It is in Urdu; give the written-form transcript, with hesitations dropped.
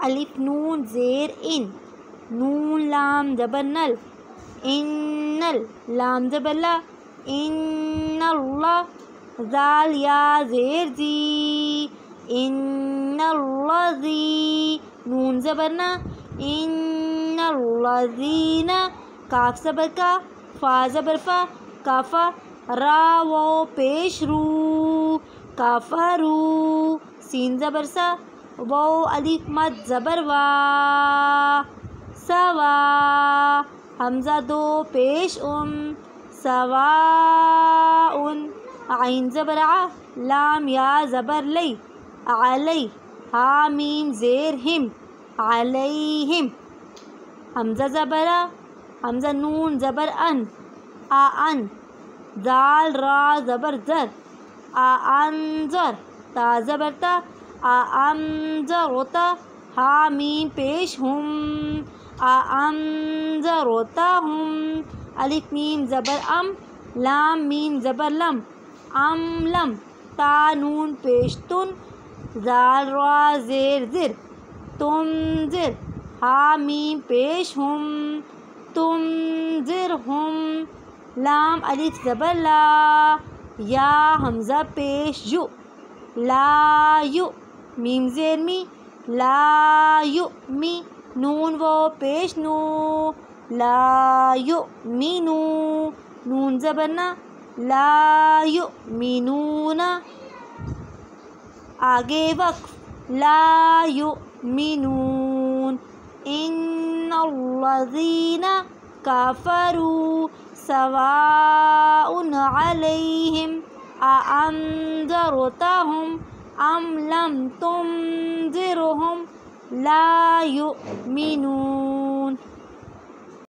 الف نون زیر ان، نون لام زبر نل، انل لام زبر لا، ان اللہ، ذال یا زیر زی، ان الذی، نون زبر نا، ان الذین، کاف زبر کا، فا زبر فا، کافا، را و پیش رو، کافرو، سین زبر سا، واو الف مد زبر وا، سوا، حمزہ دو پیش سواء، عین زبر ع، لام یا زبر لی، علی، ہا میم زیر ہم، علیہم، حمزہ زبر ا، حمزہ نون زبر ان، ان، دال را زبر زر، انظر، تا زبر تا، انظرتا، ہا میم پیش ہم، انظرتہم، الف میم زبر ام، لام میم زبر لم، ام لم، تا نون پیش تن، زال را زیر زر، تنذر، ہا میم پیش ہم، تنذرہم، لام الف زبر لا، یا حمزہ پیش یو، لا یو، میم زیر می، لا یؤمی، نون و پیش نو، لا یؤمنو، نون زبر نا، لا یؤمنون، آگے وقف، لا یؤمنون، ان الذین کفروا سواء علیہم اانذرتہم ام لم تنذرہم لا یؤمنون۔